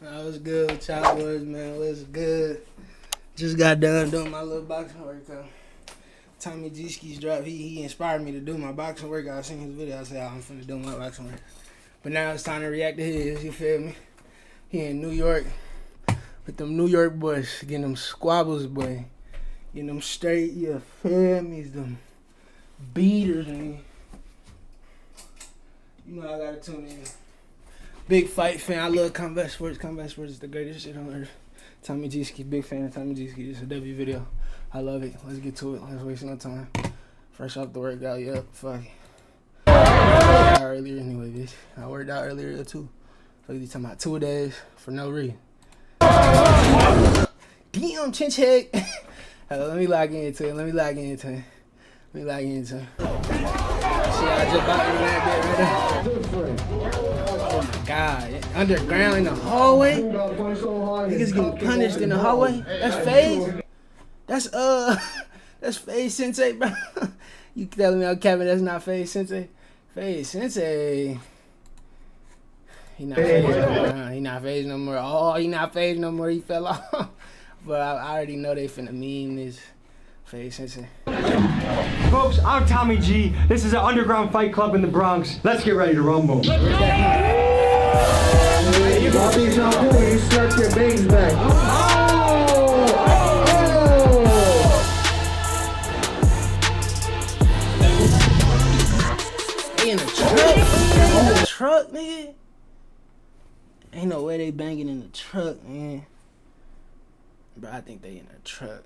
What's good with y'all boys, man? What's good? Just got done doing my little boxing workout. Tommy G Skis dropped. He inspired me to do my boxing workout. I seen his video. I said, I'm finna do my boxing workout. But now it's time to react to his. You feel me? He in New York with them New York boys, getting them squabbles, boy. Getting them straight, you feel me? Them beaters, and you know I gotta tune in. Big fight fan. I love combat sports. Combat sports is the greatest shit on earth. Tommy G Ski, big fan of Tommy G Ski. It's a W video. I love it. Let's get to it. Let's waste no time. Fresh off the workout, yeah. Fuck it. I worked out earlier anyway, bitch. I worked out earlier too. So you talking about 2 days for no reason. Damn, chin check. Let me log into it. Let me log into it. Shit, I just bought in that bit right there. Oh my God. Underground in the hallway? Niggas getting punished in the hallway? That's FaZe? That's FaZe Sensei, bro. You telling me, Kevin, that's not FaZe Sensei? FaZe Sensei. He not FaZe no more. He not FaZe no more. Oh, he not FaZe no more. He fell off. But I already know they finna meme this FaZe Sensei. Folks, I'm Tommy G. This is an underground fight club in the Bronx. Let's get ready to rumble. You stretch your bangs back. They in the truck. In the truck, nigga. Ain't no way they banging in the truck, man. Bro, I think they in the truck.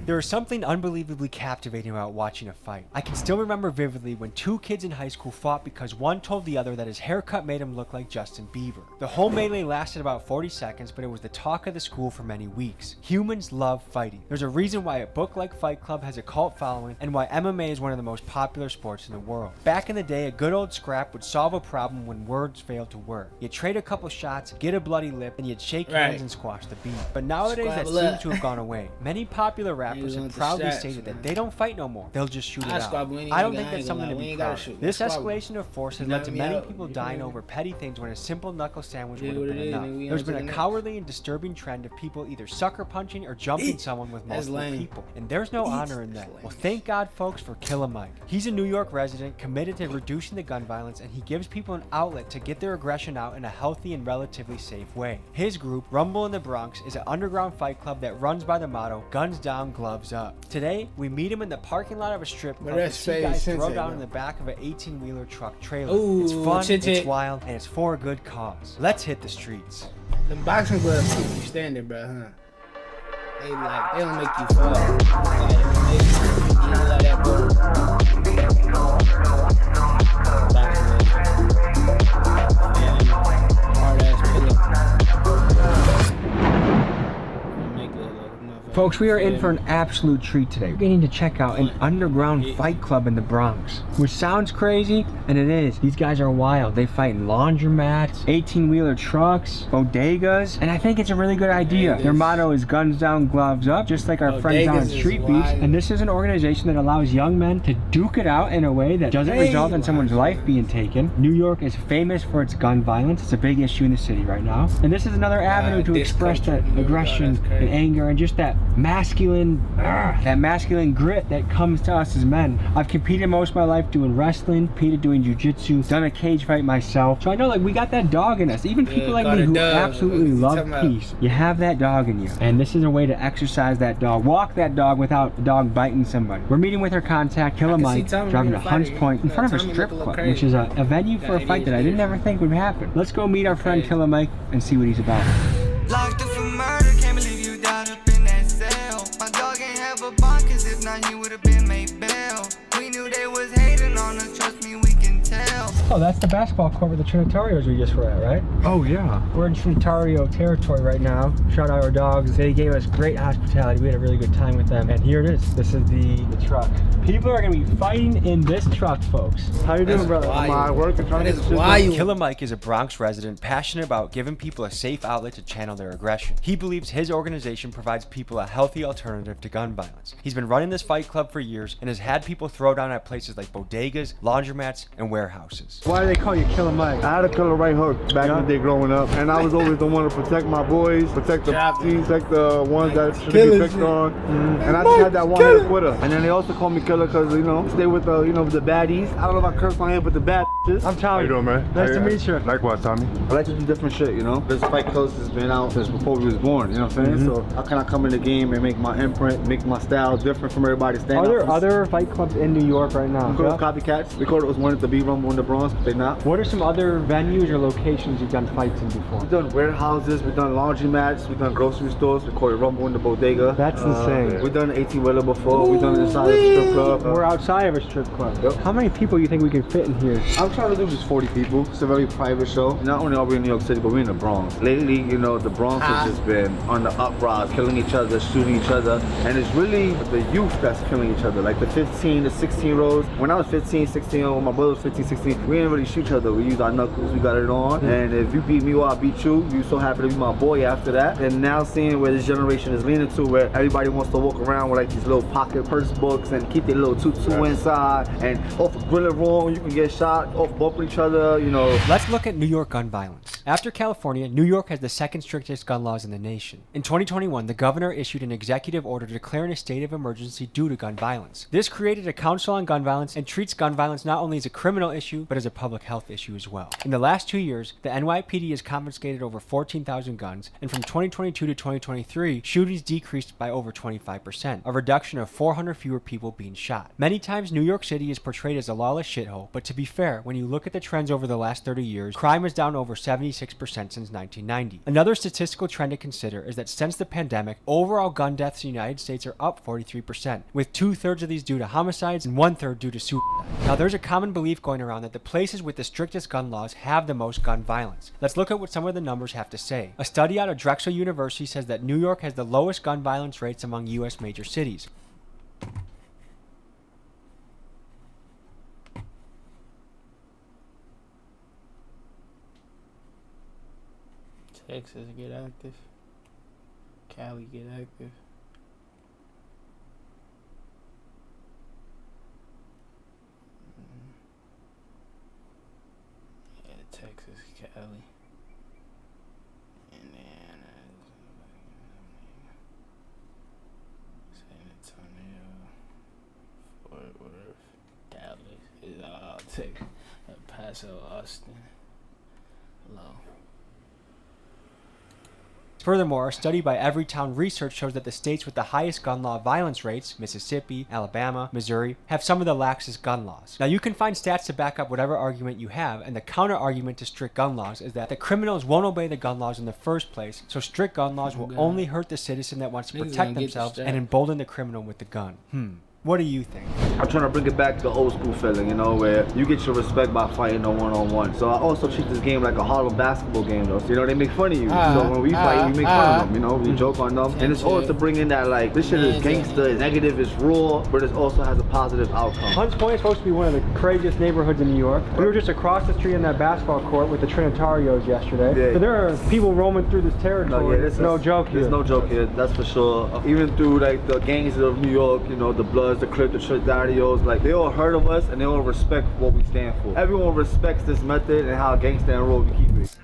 There is something unbelievably captivating about watching a fight. I can still remember vividly when two kids in high school fought because one told the other that his haircut made him look like Justin Bieber. The whole melee lasted about 40 seconds, but it was the talk of the school for many weeks. Humans love fighting. There's a reason why a book like Fight Club has a cult following and why MMA is one of the most popular sports in the world. Back in the day, a good old scrap would solve a problem when words failed to work. You'd trade a couple shots, get a bloody lip, and you'd shake hands and squash the beef. But nowadays that seems to have gone away. Many popular rappers have proudly stated that they don't fight no more. They'll just shoot it out. I don't think that's something to be proud of. This escalation of force has led to many people dying over petty things when a simple knuckle sandwich would have been enough. There's been a cowardly and disturbing trend of people either sucker punching or jumping someone with multiple people. And there's no honor in that. Well, thank God, folks, for Killer Mike. He's a New York resident committed to reducing the gun violence, and he gives people an outlet to get their aggression out in a healthy and relatively safe way. His group, Rumble in the Bronx, is an underground fight club that runs by the motto, guns down, gloves up. Today, we meet him in the parking lot of a strip club and see guys throw down in the back of an 18-wheeler truck trailer. Ooh, it's fun, it's wild, and it's for a good cause. Let's hit the streets. The boxing gloves keep you standing, bro, huh? They don't make you fall. Folks, we are in for an absolute treat today. We're getting to check out an underground fight club in the Bronx, which sounds crazy, and it is. These guys are wild. They fight in laundromats, 18-wheeler trucks, bodegas, and I think it's a really good idea. Their motto is guns down, gloves up, just like our friends on Street Beefs, and this is an organization that allows young men to duke it out in a way that doesn't result in someone's life being taken. New York is famous for its gun violence. It's a big issue in the city right now, and this is another avenue to express that aggression and anger and just that masculine grit that comes to us as men. I've competed most of my life doing wrestling, competed doing jiu-jitsu, done a cage fight myself, so I know like we got that dog in us. Even people like me who absolutely love peace, you have that dog in you, and this is a way to exercise that dog, walk that dog without the dog biting somebody. We're meeting with her contact, Killer Mike, driving to Hunts Point in front of a strip club, which is a venue for a fight that I didn't ever think would happen. Let's go meet our friend Killer Mike and see what he's about. Locked up for murder, can't believe you died up in that cell. My dog ain't have a bond, cause if not, he would've been made bail. We knew they was hating on us, trust me, we can tell. Oh, that's the basketball court with the Trinitarios we just were at, right? Oh yeah. We're in Trinitario territory right now. Shout out our dogs. They gave us great hospitality. We had a really good time with them. And here it is. This is the truck. People are gonna be fighting in this truck, folks. How you doing, brother? I'm at work and trying to get shit Why done. you? Killer Mike is a Bronx resident passionate about giving people a safe outlet to channel their aggression. He believes his organization provides people a healthy alternative to gun violence. He's been running this fight club for years and has had people throw down at places like bodegas, laundromats, and warehouses. Why do they call you Killer Mike? I had a killer right hook back in the day growing up, and I was always the one to protect my boys, protect the teams, protect the ones that should be picked on. And I just had that one-hit quitter. And then they also call me killer because, you know, stay with the, you know, the baddies. I don't know if I curse on here, but the bad bitches. I'm Tommy. How you doing, man? Nice to meet you. Likewise, Tommy. I like to do different shit, you know. This fight close has been out since before we was born, you know what I'm saying? So how can I come in the game and make my imprint, make my style different from everybody standing Are there other fight clubs in New York right now? We call them copycats. We called it was one at the B-Rumble in the Bronx, but they not. What are some other venues or locations you've done fights in before? We've done warehouses, we've done laundromats, we've done grocery stores, we call it Rumble in the Bodega. That's insane. We've done 18-wheeler before, we've done it inside of a strip club. We're outside of a strip club. Yep. How many people you think we can fit in here? I'm trying to do just 40 people. It's a very private show. Not only are we in New York City, but we're in the Bronx. Lately, you know, the Bronx has just been on the uprise, killing each other, shooting each other. And it's really the youth that's killing each other. Like the 15 to 16-year-olds. When I was 15, 16, when my brother was 15, 16, we didn't really shoot each other. We used our knuckles, we got it on. And if you beat me or I beat you, you so happy to be my boy after that. And now seeing where this generation is leaning to, where everybody wants to walk around with like these little pocket purse books and keep their little tutu inside. And off of grilling wrong, you can get shot, off bumping each other, you know. Let's look at New York gun violence. After California, New York has the second strictest gun laws in the nation. In 2021, the governor issued an executive order declaring a state of emergency due to gun violence. This created a council on gun violence and treats gun violence not only as a criminal issue, but as a public health issue as well. In the last 2 years, the NYPD has confiscated over 14,000 guns, and from 2022 to 2023, shootings decreased by over 25%, a reduction of 400 fewer people being shot. Many times, New York City is portrayed as a lawless shithole, but to be fair, when you look at the trends over the last 30 years, crime is down over 76% since 1990. Another statistical trend to consider is that since the pandemic, overall gun deaths in the United States are up 43%, with 2/3 of these due to homicides and 1/3 due to suicide. Now, there's a common belief going around that the places with the strictest gun laws have the most gun violence. Let's look at what some of the numbers have to say. A study out of Drexel University says that New York has the lowest gun violence rates among U.S. major cities. Texas get active. Cali get active. Yeah, Texas, Cali. And then San Antonio, Fort Worth, Dallas. It's all Texas. El Paso, Austin. Low. Furthermore, a study by Everytown Research shows that the states with the highest gun law violence rates, Mississippi, Alabama, Missouri, have some of the laxest gun laws. Now, you can find stats to back up whatever argument you have, and the counter argument to strict gun laws is that the criminals won't obey the gun laws in the first place, so strict gun laws will only hurt the citizen that wants to protect themselves and embolden the criminal with the gun. What do you think? I'm trying to bring it back to the old school feeling, you know, where you get your respect by fighting a one-on-one. So I also treat this game like a Harlem basketball game, though. So, you know, they make fun of you. So when we fight, we make fun of them, you know, we joke on them. And it's all to bring in that, like, this shit is gangster, it's negative, it's raw, but it also has a positive outcome. Hunts Point is supposed to be one of the craziest neighborhoods in New York. We were just across the street in that basketball court with the Trinitarios yesterday. Yeah. So there are people roaming through this territory. There's no joke here. There's no joke here, that's for sure. Even through, like, the gangs of New York, you know, the Bloods, the Crips, the Trinitarios, like, they all heard of us and they all respect what we stand for. Everyone respects this method and how gangsta and raw we keep it.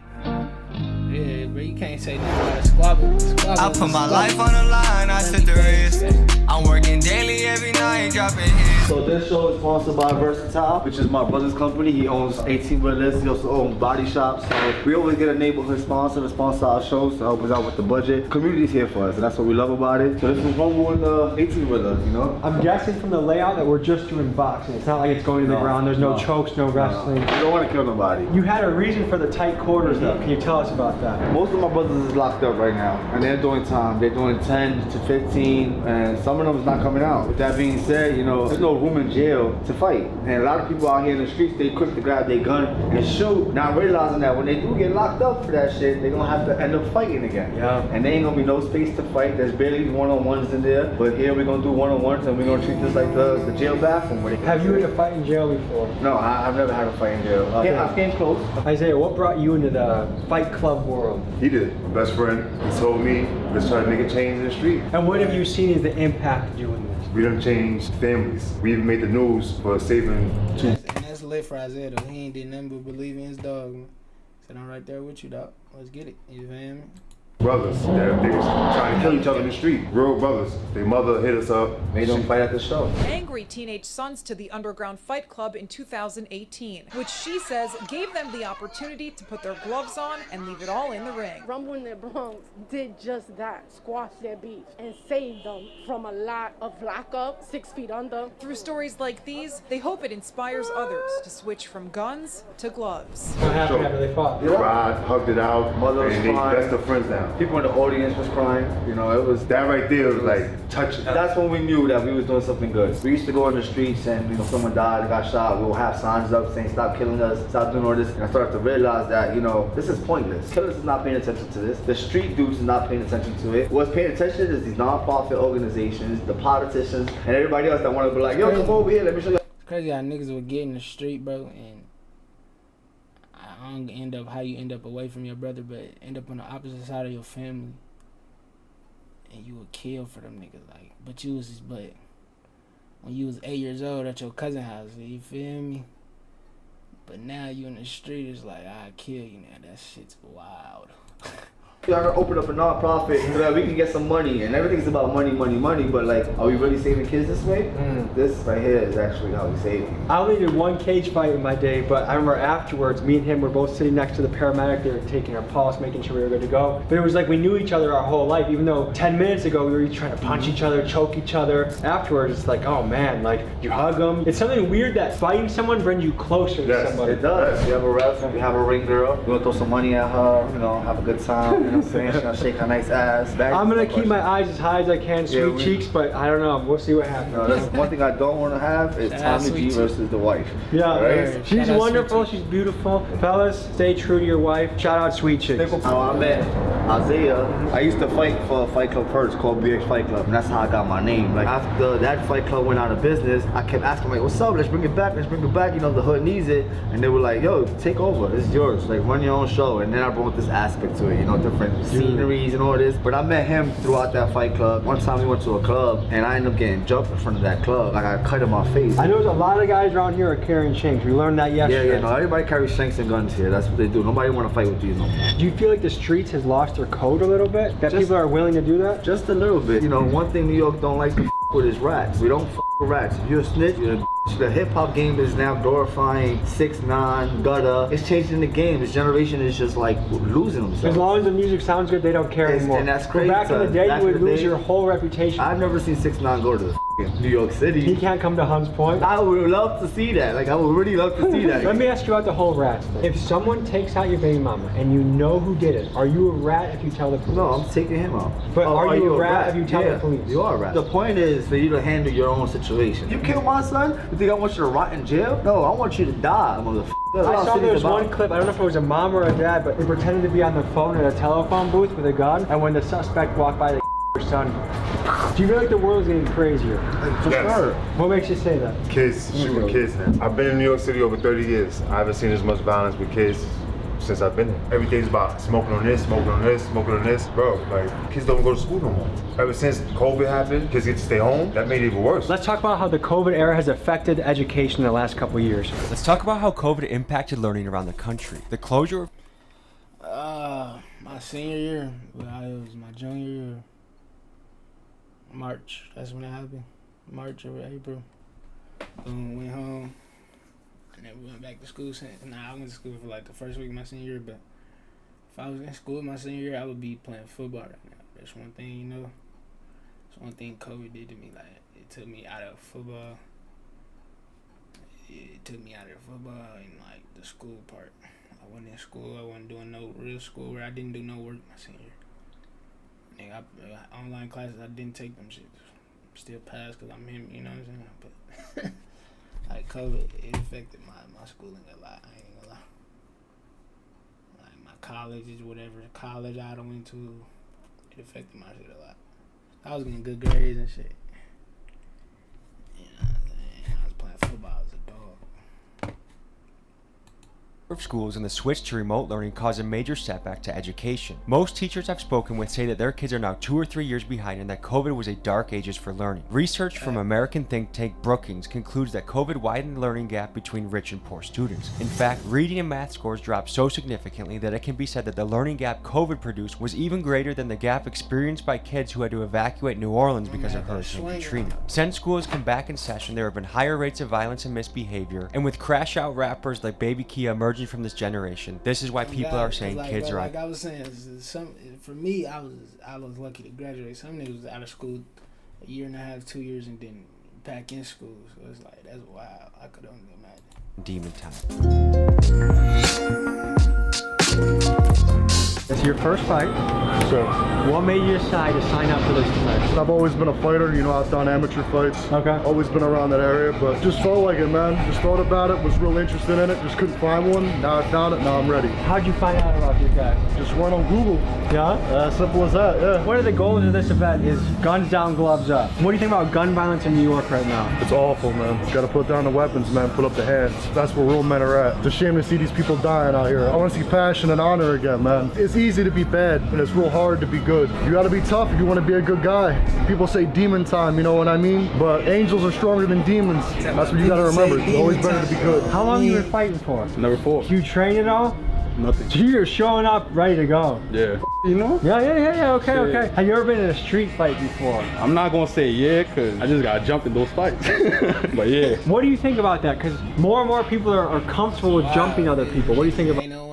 Yeah, bro, you can't say nothing about a squabble. I put my life on the line, I took the risk. I'm working daily every night, dropping hits. So this show is sponsored by Versatile, which is my brother's company. He owns 18-wheelers, he also owns body shops. So we always get a neighborhood sponsor to sponsor our shows to help us out with the budget. Community's here for us, and that's what we love about it. So this is one more 18-wheeler, you know? I'm guessing from the layout that we're just doing boxing. It's not like it's going to the ground. There's no chokes, no wrestling. You don't want to kill nobody. You had a reason for the tight quarters, though. Can you tell us about that? Most of my brothers is locked up right now, and they're doing time. They're doing 10 to 15, and some of them is not coming out. With that being said, you know, there's no room in jail to fight. And a lot of people out here in the streets, they quick to grab their gun and shoot, not realizing that when they do get locked up for that shit, they're gonna have to end up fighting again. Yeah. And there ain't gonna be no space to fight. There's barely one-on-ones in there. But here we're gonna do one-on-ones and we're gonna treat this like the jail bathroom. Have you had a fight in jail before? No, I've never had a fight in jail. I came close. Isaiah, what brought you into the fight club world? He did. My best friend, he told me, let's try to make a change in the street. And what have you seen as the impact of doing this? We done changed families. We even made the news for saving two. And that's lit for Isaiah though. He ain't did nothing but believe in his dog, man. Said I'm right there with you, dog. Let's get it. You feel me? Brothers that they was trying to kill each other in the street. Real brothers. Their mother hit us up. Made them fight at the show. Angry teenage sons to the underground fight club in 2018, which she says gave them the opportunity to put their gloves on and leave it all in the ring. Rumble in the Bronx did just that, squash their beef and saved them from a lot of lockup, 6 feet under. Through stories like these, they hope it inspires others to switch from guns to gloves. What happened after they fought? They cried, hugged it out, Mother was and they crying. best of friends now. People in the audience was crying. You know, it was That right there was like touching. That's when we knew that we was doing something good. We used to go on the streets and, you know, someone died and got shot, we'll have signs up saying stop killing us, stop doing all this. And I started to realize that, you know, this is pointless. Killers is not paying attention to this. The street dudes is not paying attention to it. What's paying attention is these non-profit organizations, the politicians, and everybody else that want to be like, yo, come over here, let me show you. It's crazy how niggas would get in the street, bro, and I don't end up how you end up away from your brother, but end up on the opposite side of your family. And you would kill for them niggas, like, but when you was 8 years old at your cousin house, you feel me? But now you in the street, it's like, I'll kill you now, that shit's wild. We are gonna open up a non-profit so that we can get some money, and everything's about money, money, money, but like, are we really saving kids this way? This right here is actually how we save them. I only did one cage fight in my day, but I remember afterwards, me and him were both sitting next to the paramedic. They were taking our pulse, making sure we were good to go. But it was like we knew each other our whole life, even though 10 minutes ago we were each trying to punch each other, choke each other. Afterwards, it's like, oh man, like you hug them. It's something weird that fighting someone brings you closer to somebody. It does. We have a ref, we have a ring girl. We're gonna throw some money at her, you know, have a good time, you know what I'm saying? She's gonna shake her nice ass. I'm gonna keep my eyes as high as I can, sweet we- cheeks, but I don't know. We'll see what happens. No, that's one thing I don't want to have is Tommy sweet G cheeks. versus the wife. Yeah, Right? she's Shout out wonderful. Sweet She's beautiful. Fellas, stay true to your wife. Shout out Sweet Chicks. How I met Isaiah, I used to fight for a fight club first called BX Fight Club, and that's how I got my name. Like after that fight club went out of business, I kept asking like, what's up? Let's bring it back. Let's bring it back. You know, the hood needs it. And they were like, yo, take over. It's yours. Like run your own show. And then I brought this aspect to it. You know, different sceneries and all this. But I met him throughout that fight club. One time we went to a club, and I ended up getting jumped in front of that club. Like I cut in my face. I know a lot of guys around here are carrying shanks. We learned that yesterday. Yeah, no, everybody carries shanks and guns here. That's what they do. Nobody want to fight with these no more. Do you feel like the streets has lost their code a little bit? That people are willing to do that? Just a little bit. You know, one thing New York don't like to with is rats. We don't with rats. If you're a snitch, you're a bitch. The hip hop game is now glorifying 6ix9ine, Gutter. It's changing the game. This generation is just like losing themselves. As long as the music sounds good, they don't care anymore. And that's But crazy. back in the day, Back you would in the lose day, your whole reputation. I've never seen 6ix9ine go to the New York He City. can't come to Hunts Point. I would love to see that. Like I would really love to see that. Let me ask you about the whole rats thing. If someone takes out your baby mama and you know who did it, are you a rat if you tell the police? No, I'm taking him out. But are you a rat if you tell the police? You are a rat. The point is for you to handle your own situation. You kill my son? You think I want you to rot in jail? No, I want you to die, motherfucker. I saw there was one clip, I don't know if it was a mom or a dad, but they pretended to be on the phone in a telephone booth with a gun, and when the suspect walked by, they their son. Do you feel like the world is getting crazier? For Yes. sure. What makes you say that? Kids shooting kids now. I've been in New York City over 30 years. I haven't seen as much violence with kids since I've been here. Every day's about smoking on this, smoking on this, smoking on this. Bro, like, kids don't go to school no more. Ever since COVID happened, kids get to stay home. That made it even worse. Let's talk about how the COVID era has affected education in the last couple of years. Let's talk about how COVID impacted learning around the country. The closure of My senior year, well, it was my junior year. March, that's when it happened. March or April. Boom, went home. And then we went back to school. I went to school for like the first week of my senior year, but if I was in school my senior year, I would be playing football right now. That's one thing, you know. That's one thing COVID did to me. Like, it took me out of football. It took me out of football and like the school part. I wasn't in school. I wasn't doing no real school where I didn't do no work my senior year. Nigga, online classes, I didn't take them shit. still pass because I'm him, you know what I'm saying? But like COVID, it affected my schooling a lot. I ain't gonna lie. Like my colleges, whatever college I went to, it affected my shit a lot. I was getting good grades and shit. You know what I'm saying? I was playing football as a dog. Of schools and the switch to remote learning caused a major setback to education. Most teachers I've spoken with say that their kids are now 2 or 3 years behind and that COVID was a dark ages for learning. Research from American think tank Brookings concludes that COVID widened the learning gap between rich and poor students. In fact, reading and math scores dropped so significantly that it can be said that the learning gap COVID produced was even greater than the gap experienced by kids who had to evacuate New Orleans because of Hurricane Katrina. Since school has come back in session, there have been higher rates of violence and misbehavior, and with crash-out rappers like Baby Kia emerging from this generation, this is why people are saying kids are like I was saying, for me, I was lucky to graduate. Some niggas was out of school a year and a half, 2 years, and then back in school. So it's like, that's wild. I could only imagine. Demon time. It's your first fight. So, What made you decide to sign up for this fight? I've always been a fighter, you know, I've done amateur fights. Okay. Always been around that area, but just felt like it, man. Just thought about it, was real interested in it, just couldn't find one. Now I found it, now I'm ready. How'd you find out about these guys? Just went on Google. Yeah? As simple as that, yeah. One of the goals of this event is guns down, gloves up. What do you think about gun violence in New York right now? It's awful, man. Gotta put down the weapons, man. Put up the hands. That's where real men are at. It's a shame to see these people dying out here. I want to see passion and honor again, man. It's easy to be bad, and it's real hard to be good. You gotta be tough if you want to be a good guy. People say demon time, you know what I mean? But angels are stronger than demons. That's what you gotta remember. It's always better to be good. How long have you been fighting for? Never fought. Do you train at all? Nothing. So you're showing up ready to go. Yeah. You know? Yeah, okay, Yeah. okay. Have you ever been in a street fight before? I'm not gonna say yeah, cause I just got jumped in those fights. But yeah. What do you think about that? Because more and more people are comfortable with jumping other people. What do you think about that?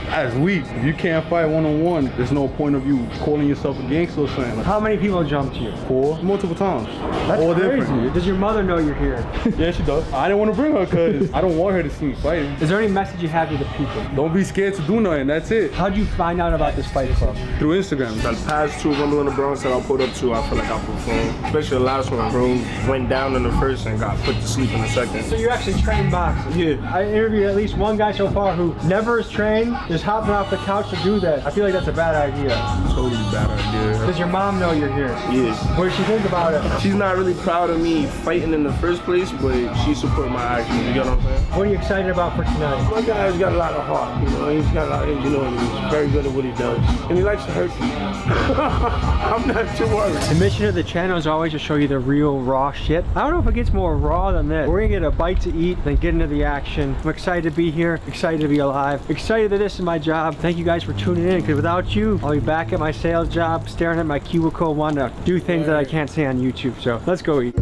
That's weak. If you can't fight one-on-one, there's no point of you calling yourself a gangster or something. How many people jumped you? 4, multiple times. That's all crazy. different. Does your mother know you're here? Yeah, she does. I didn't want to bring her because I don't want her to see me fighting. Is there any message you have to the people? Don't be scared to do nothing. That's it. How'd you find out about this fight club? Through Instagram. The past 2 rumble in the Bronx that I pulled up to, I feel like I performed. Especially the last one, Broom went down in the first and got put to sleep in the second. So you actually train boxing? Yeah. I interviewed at least one guy so far who never has trained, just hopping off the couch to do that. I feel like that's a bad idea. Totally bad idea. Does your mom know you're here? Yeah. What does she think about it? She's not really proud of me fighting in the first place, but she supports my actions, you get what I'm saying? What are you excited about for tonight? My guy's got a lot of heart, you know, he's got a lot of ingenuity. He's very good at what he does. And he likes to hurt people. I'm not too worried. The mission of the channel is always to show you the real raw shit. I don't know if it gets more raw than this. We're gonna get a bite to eat, then get into the action. I'm excited to be here, excited to be alive, excited that this is my job. Thank you guys for tuning in, because without you, I'll be back at my sales job, staring at my cubicle, wanting to do things that I can't say on YouTube. So let's go eat.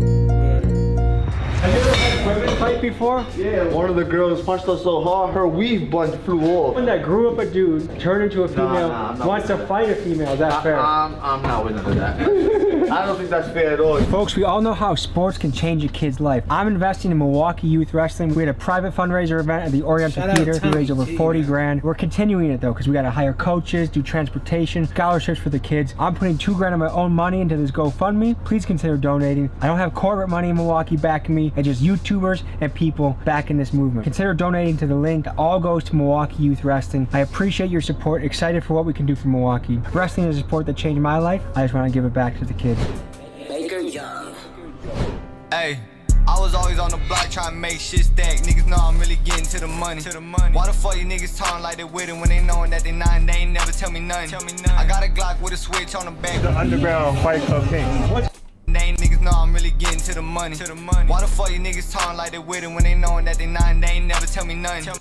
Have you ever had women fight before? Yeah, one of the girls punched her so hard, her weave bunch flew off. One that grew up a dude, turned into a female, wants to fight a female. Is that fair? I'm not winning for that. I don't think that's fair at all. Folks, we all know how sports can change a kid's life. I'm investing in Milwaukee Youth Wrestling. We had a private fundraiser event at the Oriental Theater. We raised over 40 grand. We're continuing it though, because we got to hire coaches, do transportation, scholarships for the kids. I'm putting 2 grand of my own money into this GoFundMe. Please consider donating. I don't have corporate money in Milwaukee backing me. It's just YouTubers and people backing this movement. Consider donating to the link. It all goes to Milwaukee Youth Wrestling. I appreciate your support. Excited for what we can do for Milwaukee. Wrestling is a sport that changed my life. I just want to give it back to the kids. Hey, I was always on the block trying to make shit stack. Niggas know I'm really getting to the money. Why the fuck you niggas talking like they with it when they knowing that they not? They ain't never tell me nothing. I got a Glock with a switch on the back. The underground fight club king. They ain't niggas know I'm really getting to the money. Why the fuck you niggas talking like they with it when they knowing that they not? They ain't never tell me nothing.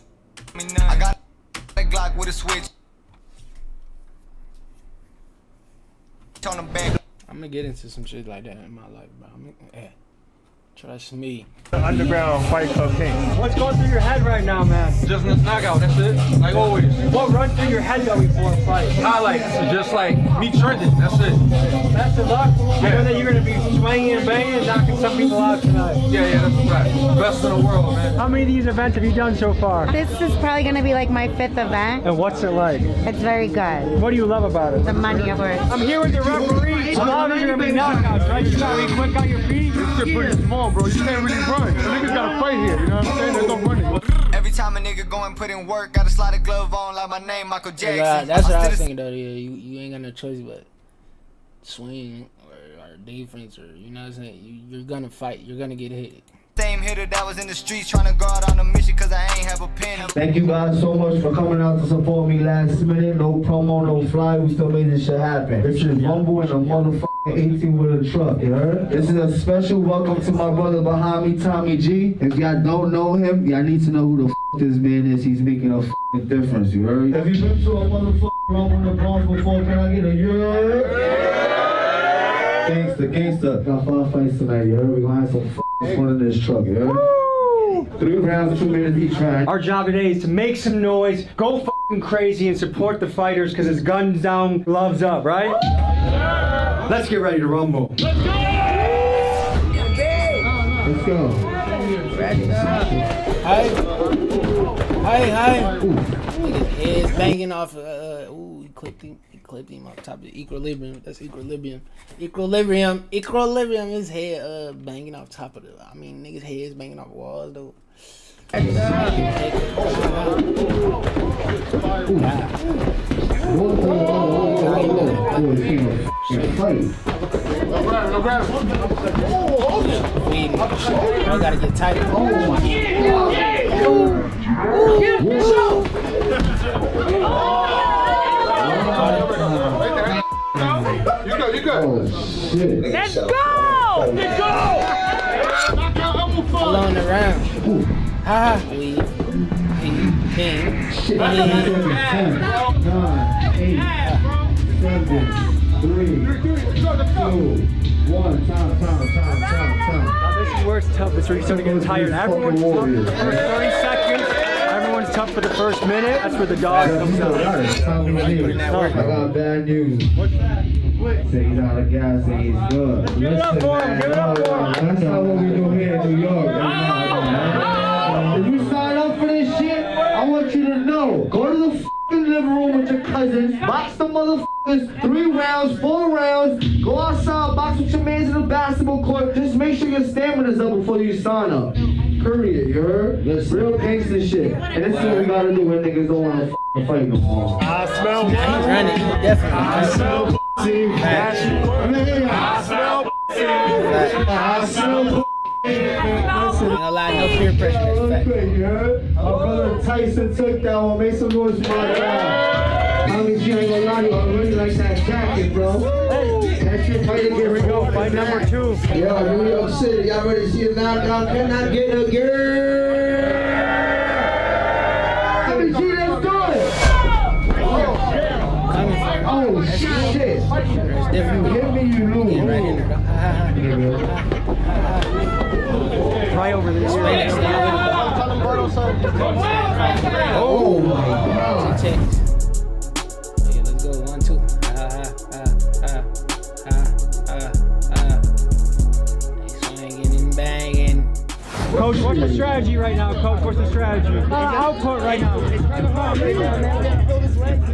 I got a Glock with a switch on the back. I'm gonna get into some shit like that in my life, bro. Trust me. The underground fight club king. What's going through your head right now, man? Just knockout, that's it. Like always. What runs through your head though before a fight? Highlights, just like me trending, that's it. Best of luck. I know that you're gonna be swinging and banging, knocking some people out tonight. Yeah, that's a fact. Best in the world, man. How many of these events have you done so far? This is probably going to be like my 5th event. And what's it like? It's very good. What do you love about it? The money, of course. I'm here with the referee. A lot of these are gonna be knockouts, right? You gotta be quick on your feet. This shit pretty small, bro. You can't really run. The niggas gotta fight here, you know what I'm saying? There's no running. Every time a nigga go and put in work, gotta slide a glove on like my name, Michael Jackson. That's what I was thinking though. Yeah, you ain't got no choice but swing or defense, or you know what I'm saying. You're gonna fight. You're gonna get hit. Same hitter that was in the streets trying to go out on a mission cause I ain't have a penny. Thank you guys so much for coming out to support me last minute. No promo, no fly. We still made this shit happen. This is Rumble in a motherfucking 18 with a truck, you heard? This is a special welcome to my brother behind me, Tommy G. If y'all don't know him, y'all need to know who the this man is. He's making a difference, you heard? Have you been to a motherfucking Rumble in the Bronx before? Can I get a Gangster. Got 5 fights tonight, you heard? We gonna have some fun in this truck, you heard? 3 rounds, 2 minutes each round. Our job today is to make some noise, go fucking crazy, and support the fighters because it's guns down, gloves up, right? Let's get ready to rumble. Let's go. Hi. He's banging off. He clipped him off top of the equilibrium. That's equilibrium. Equilibrium. His head banging off top of the. I mean, niggas' heads banging off walls though. I gotta get tighter. You go. Let's go! Along the round. We ping. 10, 9, 8, 7, 3, 2, 1. Time. Now this is where it's tough. This is where you start to get tired. Everyone's tough for the first 30 seconds. Everyone's tough for the first minute. That's where the dog comes out. I got bad news. Say he's out of gas and he's good. Give it up for him. Give it up for him. That's not what we do here in New York. If you sign up for this shit, I want you to know. Go to the fucking living room with your cousins. Box the motherfuckers 3 rounds, 4 rounds. Go outside, box with your mans in the basketball court. Just make sure your stamina's up before you sign up. Period, you heard? Real gangster shit. And this is what we gotta do when niggas don't wanna fight no more. I smell He's running. He definitely. I smell pussy. I smell pussy. Ain't gonna lie, no peer pressure. That's fact. Our brother Tyson took that one. Make some noise for my guy. I mean, you ain't gonna lie to you. I really like that jacket, bro. That shit fight to get rid of. Fight number 2. Yo, New York City. Y'all ready to see a knockout? Can I get a girl? I mean, G, let's do it. Oh, shit. It's different. Give me you lose. Get right in there. Right over there. Oh my God. Okay, let's go. 1, 2. Swinging and banging. Coach, what's the strategy right now? Coach, what's the strategy? Output right now. He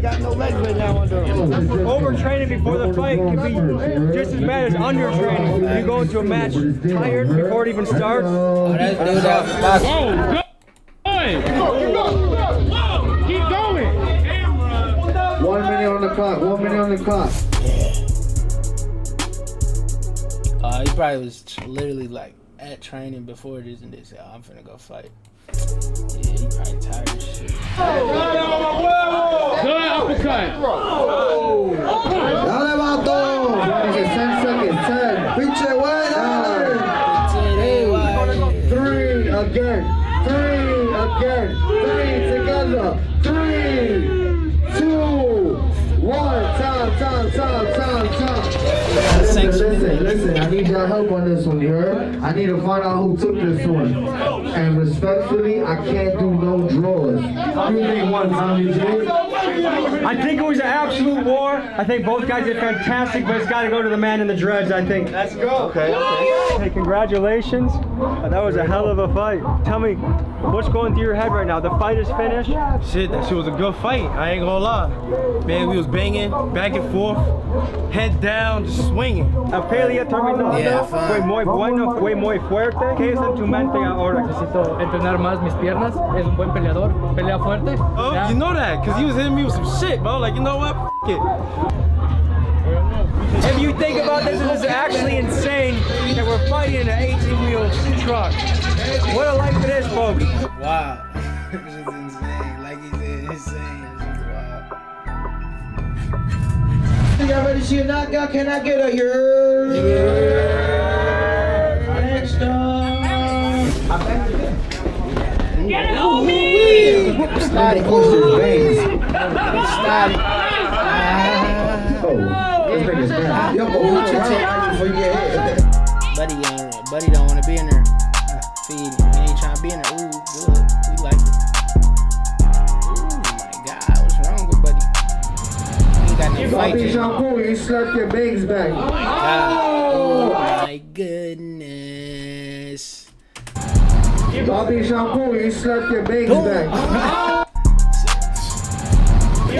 got no legs right now under him. Overtraining before the fight can be just as bad as undertraining. You go into a match tired before it even starts. Oh, that's dude out for boxing. Keep going. 1 minute on the clock. 1 minute on the clock. He probably was literally like at training before this and they said, oh, I'm finna go fight. Yeah, he probably tired as shit. Good uppercut. Dale, vato. 10 seconds. 10. Pinche buena. 3 again. 3 again. 3 together. 3, 2, 1. Time. Listen. I need your help on this one, you heard? I need to find out who took this one. And respectfully, I can't do no drawers. How do you think one, Tommy J? I think it was an absolute war. I think both guys did fantastic, but it's got to go to the man in the dreads, I think. Let's go. Okay. Hey, congratulations. That was a hell of a fight. Tell me, what's going through your head right now? The fight is finished? Shit, that shit was a good fight. I ain't gonna lie. Man, we was banging back and forth, head down, just swinging. Pelea terminó. Yeah, fue muy bueno, fue muy fuerte. ¿Qué es en tu mente ahora? Necesito entrenar más mis piernas. Es un buen peleador. Pelea fuerte. Oh, you know that, because he was hitting me with some shit, bro. Like, you know what? F it. If you think about this, this is actually insane that we're fighting in an 18-wheel truck. What a life it is, folks. Wow. This is insane. Like he said, insane. This is wild. Y'all ready to see a knockout? Can I get a Next up. Get it on me! Started. Buddy don't want to be in there. Feed him. He ain't trying to be in there. Ooh, good. We like it. Ooh, my God. What's wrong with Buddy? He ain't got no fight yet. You slept your bangs back. Oh, my goodness. Bobby Shampoo, you slept your bangs back.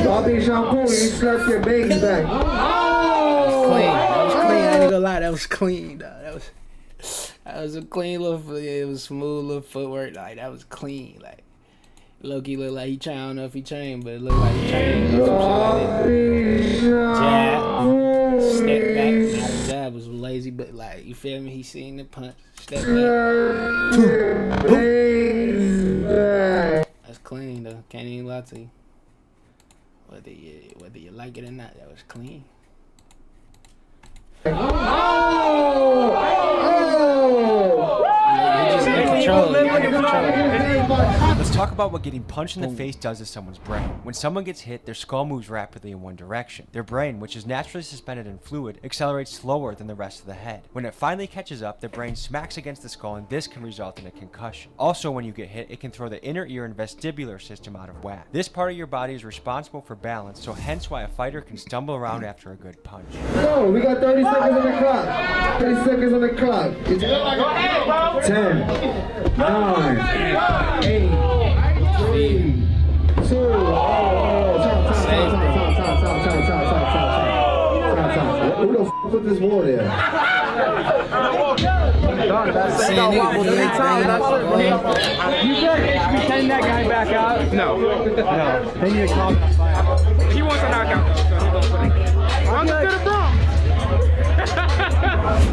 Bobby Shampoo, you slept your bangs back. Clean. That was clean. I ain't gonna lie. That was clean, dog. That was a clean little. It was smooth little footwork. Like that was clean. Like Loki looked like he trained. I don't know if he trained, but it looked like he trained. Jab, step back. Not a jab, was lazy, but like you feel me? He seen the punch. Step back. That's clean though. Can't even lie to you. Whether you like it or not, that was clean. Let's talk about what getting punched in the face does to someone's brain. When someone gets hit, their skull moves rapidly in one direction. Their brain, which is naturally suspended in fluid, accelerates slower than the rest of the head. When it finally catches up, the brain smacks against the skull and this can result in a concussion. Also, when you get hit, it can throw the inner ear and vestibular system out of whack. This part of your body is responsible for balance, so hence why a fighter can stumble around after a good punch. Yo, we got 30 seconds on the clock. 30 seconds on the clock. It's 10, 9, 8, 3, 2, Who the f put this wall there? You can send that guy back out? No. They need to calm that fight. He wants a knockout, so he's gonna put it. I'm the Bronx.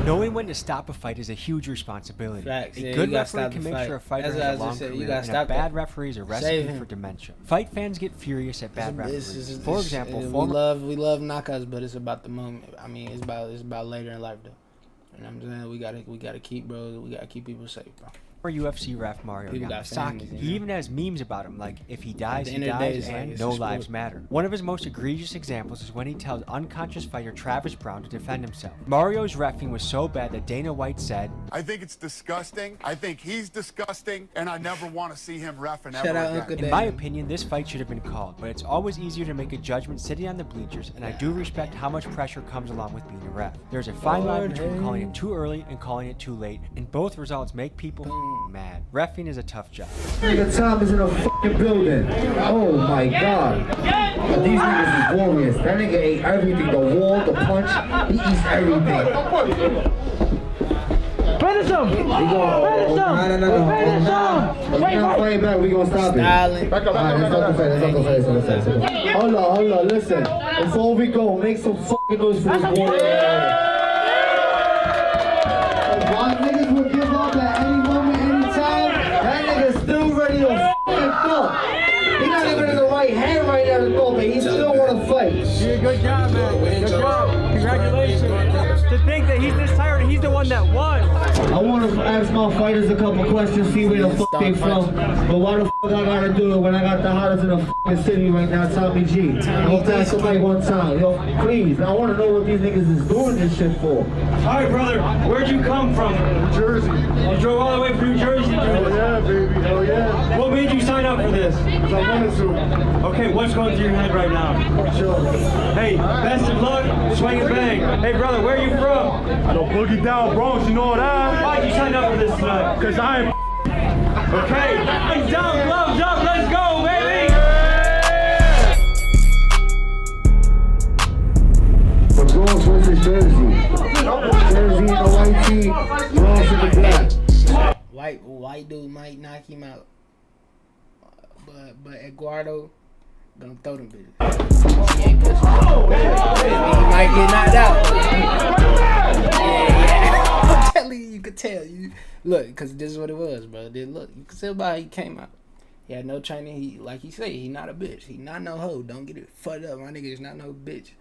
Knowing when to stop a fight is a huge responsibility. Facts, A yeah, good you gotta referee stop can the make fight. sure a fighter That's has a what I long just said, you career, gotta and a stop bad that. referee is a Save recipe him. for dementia. Fight fans get furious at bad referees. For example, we love knockouts, but it's about the moment. I mean, it's about later in life though. You know what I'm saying? We gotta keep people safe, bro. Or UFC ref Mario People got Yamasaki. families, He even has memes about him, like if he dies, the he end of the day, dies, it's like, and it's no a sport. lives matter. One of his most egregious examples is when he tells unconscious fighter Travis Brown to defend himself. Mario's reffing was so bad that Dana White said, I think it's disgusting. I think he's disgusting, and I never want to see him reffing Shout ever out again. Uncle in my opinion, this fight should have been called, but it's always easier to make a judgment sitting on the bleachers, and I do respect how much pressure comes along with being a ref. There's a fine line between calling it too early and calling it too late, and both results make people mad. Reffing is a tough job. Nigga Tom is in a fucking building. Oh my god. These niggas is warriors. That nigga ate everything. The wall, the punch, he eats everything. Finish him! We go. No. If we not fight back, we gonna stop it. Alright, let's not go fight. Hold on. Listen. Before we go, make some fucking noise for this warrior. Why niggas would give up at any moment, any time? That nigga's still ready to fucking throw. He's not even in the right hand right now to throw, but he still wanna fight. Yeah, good job, man. Good job. Congratulations. To think that he's this tired and he's the one that won. I want to ask my fighters a couple questions, see where the fuck they from. But why the fuck I gotta do it when I got the hottest in the fucking city right now, Tommy G? I'm gonna pass the mic one time. Yo, please, I wanna know what these niggas is doing this shit for. Alright, brother, where'd you come from? New Jersey. You drove all the way from New Jersey to do Hell this? yeah, baby. Hell yeah. What made you sign up for this? Because I wanted to. Okay, what's going through your head right now? Chill. Hey, best of luck, swing and bang. Hey, brother, where are you from? Yo, boogie down Bronx, you know that? Why'd you sign up for this tonight? Because I am. Okay, hands down, gloves up, let's go, baby! The Bronx versus Jersey. Jersey in the white tee, Bronx in the black. White dude might knock him out, but Eduardo gonna throw them bitches. He ain't pushing. He might get knocked out. Yeah. I'm telling you, you could tell. You look, cause this is what it was, bro. Look, you could tell by how he came out. He had no training. He, like he said, he not a bitch. He not no hoe. Don't get it fucked up. My nigga is not no bitch.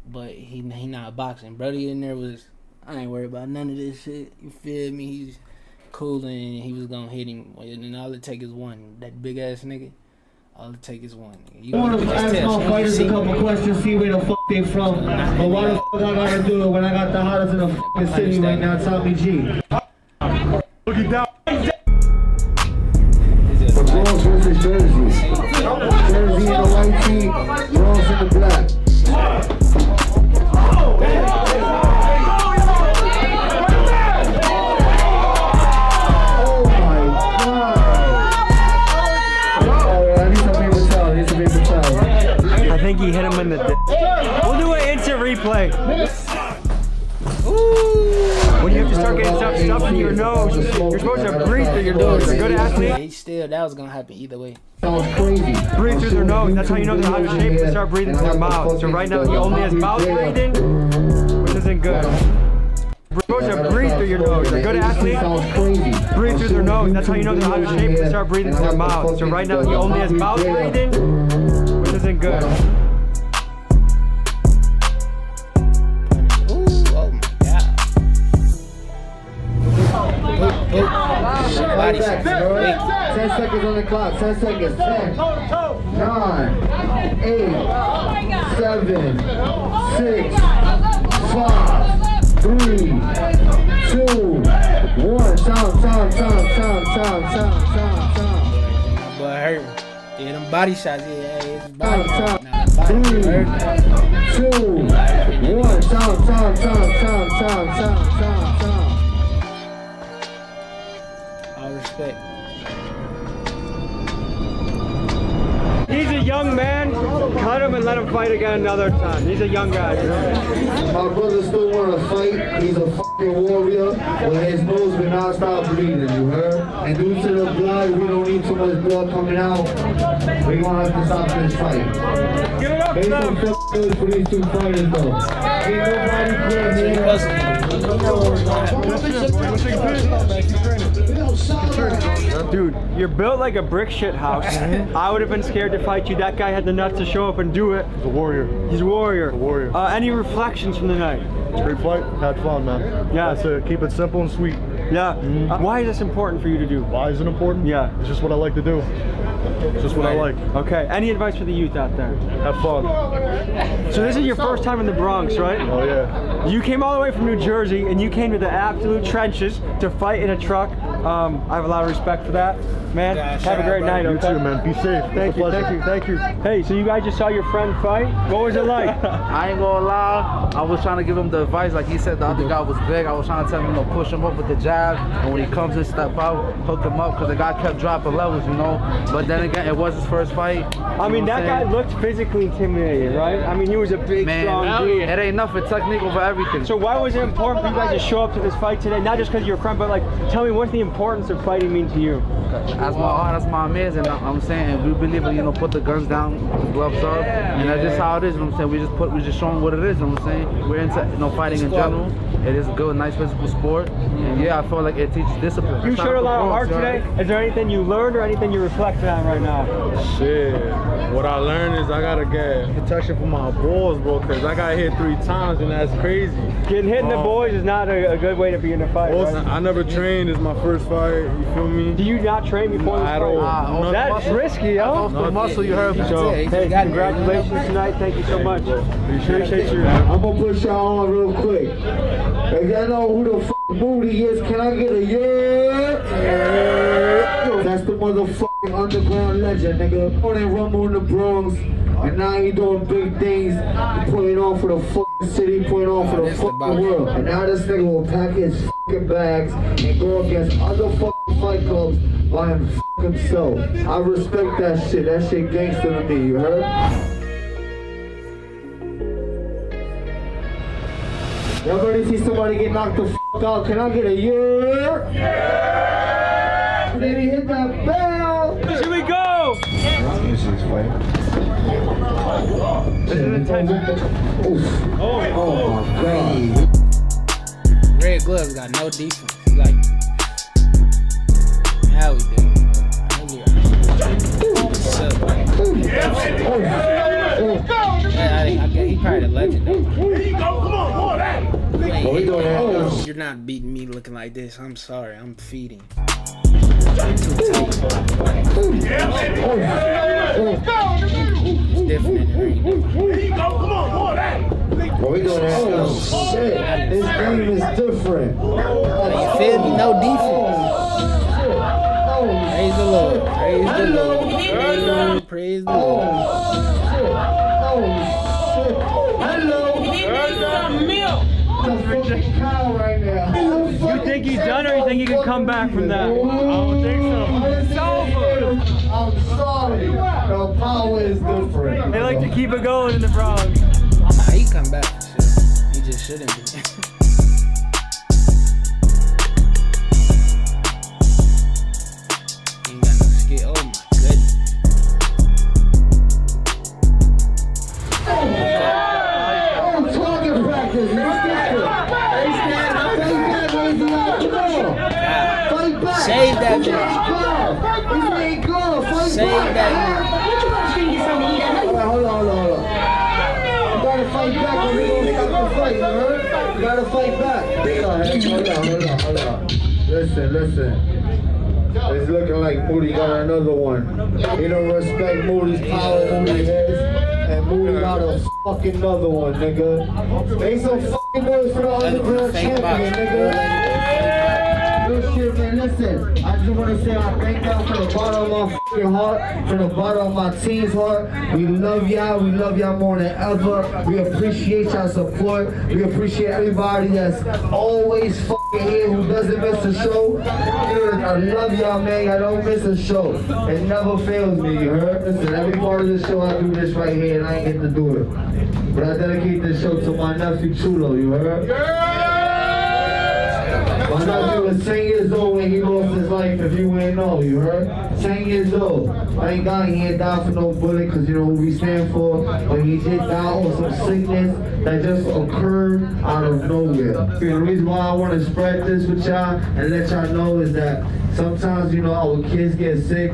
But he not boxing. Brody in there was, I ain't worried about none of this shit. You feel me? He's cool and he was gonna hit him. And all it take is one. That big ass nigga. All it take is one. You I want to ask my fighters a couple questions, see where the fuck they from. But why the fuck I gotta do it when I got the hottest in the fucking city right now, Tommy G? Boogie down. The Bronx versus Jersey. Jersey in the white tee, Bronx in the black. I think he hit him in the dick. We'll do an instant replay. Ooh. When you have to start getting stuff in your nose, you're supposed to breathe through your nose. You're a good athlete. That was gonna happen either way. Sounds crazy. Breathe through their nose. That's how you know they're out of shape. They start breathing through their mouth. So right now he only has mouth breathing, which isn't good. You're supposed to breathe through your nose. You're a good athlete. Breathe through their nose. That's how you know they're out of shape. They start breathing through their mouth. So right now he only has mouth breathing, which isn't good. Body shots. 10 seconds on the clock. 10 seconds. 10, 9, 8, 7, 6, 5, 3, 2, 1. Time. Boy, hurt. Yeah, them body shots. Yeah, it's body shots. 3, 2, 1. Time. All respect. He's a young man. Cut him and let him fight again another time. He's a young guy. My brother still want to fight. He's a fucking warrior. But his nose will not stop bleeding, you heard? And due to the blood, we don't need too much blood coming out. We're going to have to stop this fight. Give it up, Make some good for these two fighters, though. Ain't nobody quit here. Dude, you're built like a brick shit house. I would have been scared to fight you. That guy had the nuts to show up and do it. He's a warrior. He's a warrior. A warrior. Any reflections from the night? It's a great fight. Had fun, man. Yeah. That's it. Keep it simple and sweet. Yeah. Why is this important for you to do? Why is it important? Yeah. It's just what I like to do. It's just what I like. Okay. Any advice for the youth out there? Have fun. So this is your first time in the Bronx, right? Oh yeah. You came all the way from New Jersey and you came to the absolute trenches to fight in a truck. I have a lot of respect for that. Man, have a great night. You too, man. Be safe. Thank you. Hey, so you guys just saw your friend fight? What was it like? I ain't gonna lie, I was trying to give him the advice. Like he said, the other guy was big. I was trying to tell him to push him up with the jab. And when he comes and step out, hook him up, because the guy kept dropping levels, you know. But then again, it was his first fight. I mean, that guy looked physically intimidating, right? I mean, he was a big, strong dude. It ain't nothing. Technique over everything. So why was it important for you guys to show up to this fight today? Not just because you're a friend, but like, tell me, what's the importance of fighting mean to you? that's my heart, that's my amazing. You know what I'm saying? We believe in, you know, put the guns down, the gloves up, and that's just how it is. You know what I'm saying? We just show them what it is. You know what I'm saying? We're into, you know, fighting in general. It is a good, nice physical sport, and yeah, I feel like it teaches discipline. You showed a lot of heart today. Is there anything you learned or anything you're reflecting on right now? Shit, what I learned is I gotta get protection for my balls, bro, because I got hit 3 times and that's crazy. Getting hit in the boys is not a good way to be in a fight, right? I never trained. It's my first fight, you feel me? Do you not train before this fight? That's risky, yo. The muscle, you heard me. So, hey, congratulations tonight. Thank you so much. Appreciate you. I'm gonna push y'all on real quick. If y'all know who the Moody is, can I get a yeah? That's the motherfucking underground legend, nigga. On and rumble in the Bronx, and now he doing big things. He putting on for the fucking city, putting on for the fucking world. And now this nigga will pack his fucking bags and go against other fucking fight clubs by himself. I respect that shit. That shit gangster to me, you heard? Y'all ready to see somebody get knocked the fuck out? Can I get a yeah? Yeah! Then he hit that bell! Here we go! Oh my god. Red gloves got no defense. Like, how we doing? He probably the legend though. You're not beating me looking like this. I'm sorry. I'm feeding. It's different in the ring. What we doing that? Oh shit. This game is different. You feel me? No defense. Praise the Lord. Praise the Lord. Praise the Lord. Praise the Lord. You think he's done or you think he can come back from that? I don't think so. It's over. I'm sorry. The power is different. They like to keep it going in the Bronx. Nah, he come back for sure. He just shouldn't be. He ain't got no skill. Oh my goodness. Oh, target practice. Save that bitch. Save that bitch. Hold on. You gotta fight back or we gonna stop the fight, you heard? You gotta fight back. Hold on. Listen. It's looking like Moody got another one. He don't respect Moody's power, Moody is. And Moody got a fucking another one, nigga. Make some fucking noise for the underground champion, nigga. Good shit, man. Listen, I just want to say I thank y'all from the bottom of my fucking heart, from the bottom of my team's heart. We love y'all. We love y'all more than ever. We appreciate y'all support. We appreciate everybody that's always fucking here who doesn't miss a show. I love y'all, man. I don't miss a show. It never fails me, you heard? Listen, every part of the show I do this right here and I ain't get to do it. But I dedicate this show to my nephew Chulo, you heard? My nephew was 10 years old when he lost his life, if you ain't know, you heard? 10 years old. Thank God he ain't died for no bullet, because you know what we stand for. But he did die of some sickness that just occurred out of nowhere. The reason why I want to spread this with y'all and let y'all know is that sometimes, you know, our kids get sick.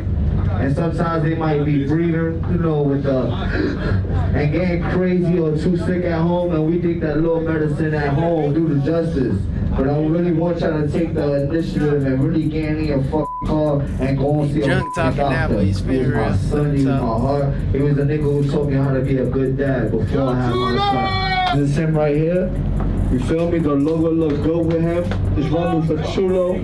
And sometimes they might be breathing, you know, with and getting crazy or too sick at home, and we think that little medicine at home do the justice. But I really want y'all to take the initiative and really get in your fucking car and go and see a doctor. He was my son, he was my heart. He was the nigga who taught me how to be a good dad before I had my son. This is him right here. You feel me? The logo look good with him. It's rumble for Chulo.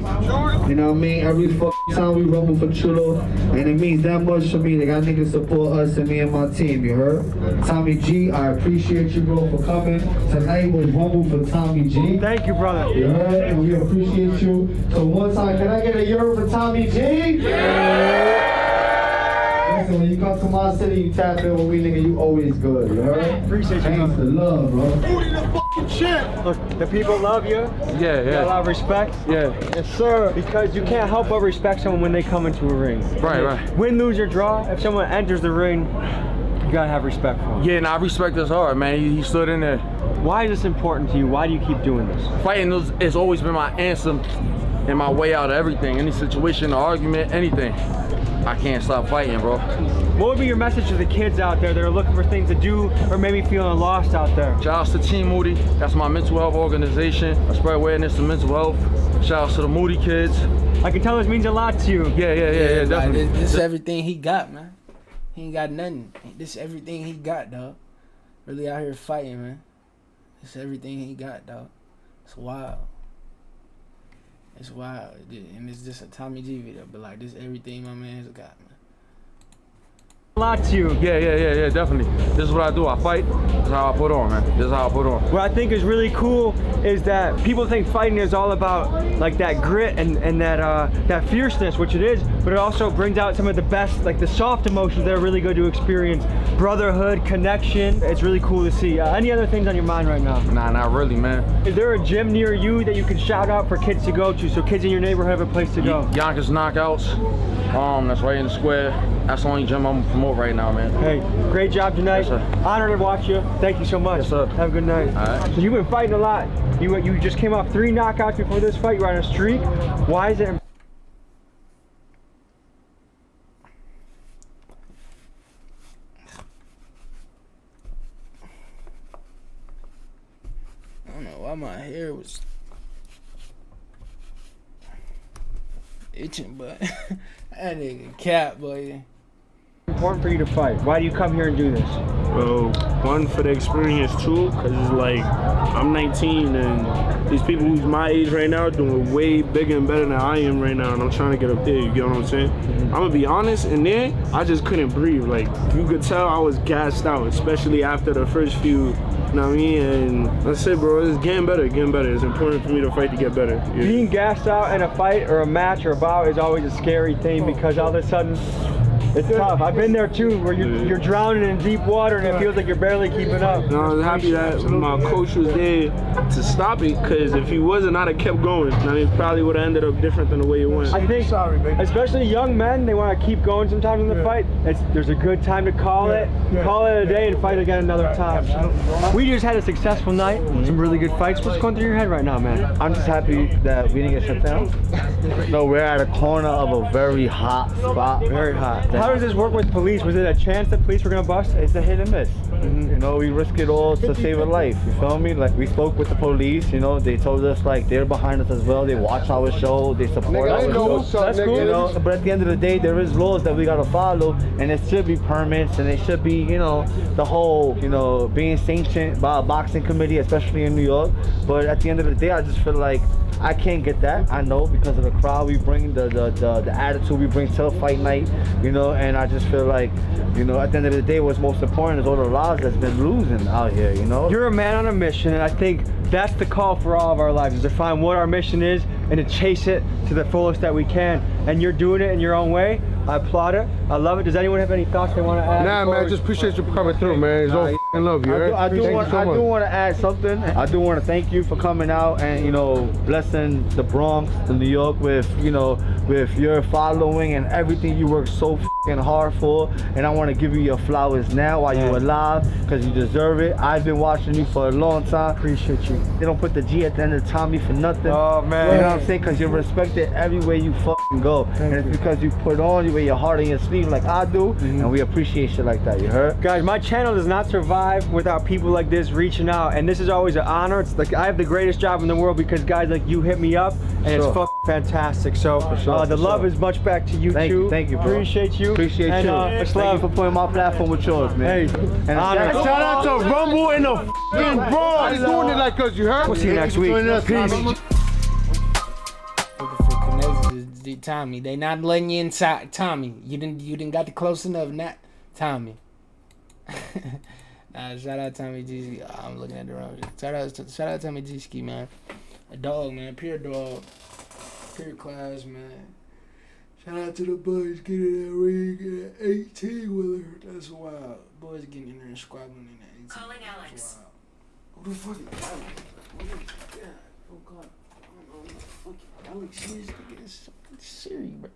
You know what I mean? Every fucking time we rumble for Chulo. And it means that much to me. They got niggas support us and me and my team, you heard? Tommy G, I appreciate you, bro, for coming. Tonight was rumble for Tommy G. Thank you, brother. You heard? And we appreciate you. So one time, can I get a euro for Tommy G? Yeah. Listen, when you come to my city, you tap in with me, nigga, you always good, you heard? Appreciate you, thanks brother. to love, bro. shit. Look, the people love you. Yeah, You got a lot of respect. Yeah. Yes, sir. Because you can't help but respect someone when they come into a ring. Right. Win, lose, or draw, if someone enters the ring, you gotta have respect for him. Yeah, and I respect this hard, man. He stood in there. Why is this important to you? Why do you keep doing this? Fighting has always been my answer and my way out of everything. Any situation, argument, anything. I can't stop fighting, bro. What would be your message to the kids out there that are looking for things to do or maybe feeling lost out there? Shout outs to Team Moody. That's my mental health organization. I spread awareness to mental health. Shout outs to the Moody kids. I can tell this means a lot to you. Yeah, definitely. Like, this is everything he got, man. He ain't got nothing. This is everything he got, dog. Really out here fighting, man. This is everything he got, dog. It's wild. It's wild. And it's just a Tommy G video, but like this is everything my man's got, man. A lot to you. Yeah, definitely. This is what I do. I fight. This is how I put on, man. This is how I put on. What I think is really cool is that people think fighting is all about like that grit and that fierceness, which it is, but it also brings out some of the best, like the soft emotions that are really good to experience. Brotherhood, connection. It's really cool to see. Any other things on your mind right now? Nah, not really, man. Is there a gym near you that you can shout out for kids to go to so kids in your neighborhood have a place to go? Yonkers Knockouts. That's right in the square. That's the only gym I'm promoting right now, man. Hey, great job tonight. Yes, honored to watch you. Thank you so much. Yes, sir. Have a good night. All right. So you've been fighting a lot. You just came off 3 knockouts before this fight. You're on a streak. Why is it? I don't know why my hair was itching, but that nigga cap, boy. Important for you to fight. Why do you come here and do this? Well, one, for the experience, too, because it's like I'm 19 and these people who's my age right now are doing way bigger and better than I am right now, and I'm trying to get up there, you get what I'm saying? I'm gonna be honest, and then I just couldn't breathe. Like, you could tell I was gassed out, especially after the first few, you know what I mean? And that's it, bro. It's getting better, getting better. It's important for me to fight to get better. Yeah. Being gassed out in a fight or a match or a bout is always a scary thing because all of a sudden, it's tough. I've been there too, where you're drowning in deep water and it feels like you're barely keeping up. No, I was happy that my coach was there to stop it, because if he wasn't, I'd have kept going. I mean, it probably would have ended up different than the way it went. I think, especially young men, they want to keep going sometimes in the fight. There's a good time to call it a day and fight again another time. We just had a successful night, some really good fights. What's going through your head right now, man? I'm just happy that we didn't get shut down. No, we're at a corner of a very hot spot. Very hot. How does this work with police? Was it a chance that police were gonna bust? It's a hit and miss. You know, we risk it all to save a life. You feel me? Like, we spoke with the police. You know, they told us like they're behind us as well. They watch our show. They support our show. That's cool. You know, but at the end of the day, there is laws that we gotta follow, and it should be permits, and it should be, you know, the whole, you know, being sanctioned by a boxing committee, especially in New York. But at the end of the day, I just feel like I can't get that. I know, because of the crowd we bring, the attitude we bring to a fight night, you know, and I just feel like, you know, at the end of the day, what's most important is all the lives that's been losing out here, you know? You're a man on a mission, and I think that's the call for all of our lives, is to find what our mission is and to chase it to the fullest that we can. And you're doing it in your own way. I applaud it. I love it. Does anyone have any thoughts they want to add? Nah, man, just appreciate you coming through, man. It's all f***ing love you, I do want to add something. I do want to thank you for coming out and, you know, blessing the Bronx, the New York with, you know, with your following and everything you work so f***ing hard for. And I want to give you your flowers now while you're alive, because you deserve it. I've been watching you for a long time. Appreciate you. They don't put the G at the end of Tommy for nothing. Oh, man. You know what I'm saying? Because you're respected everywhere you f***ing go. And it's because you put on, you wear your heart on your sleeve like I do, and we appreciate shit like that, you heard? Guys, my channel does not survive without people like this reaching out, and this is always an honor. It's like I have the greatest job in the world because guys like you hit me up, and it's fucking fantastic. So the love is much back to you too. Thank you, bro. Appreciate you. Appreciate you. Much Thank love you for putting my platform with yours, man. Hey, and honor. Shout out to Rumble in the f***ing Bronx. He's doing it like us, you heard? We'll see you next week. Peace. Tommy, they not letting you inside. Tommy, you didn't got the close enough. Not Tommy. Nah, shout out Tommy G. I'm looking at the wrong shit. Shout out Tommy G Ski, man. A dog, man. Pure dog. Pure class, man. Shout out to the boys getting that ring at 18 wheeler. That's wild. Boys getting in there and squabbling in that 18. Calling Alex. That's wild. Who the fuck is Alex? Oh God. I don't know. Fucking Alex is against Siri, bro.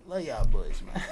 Love y'all boys, man.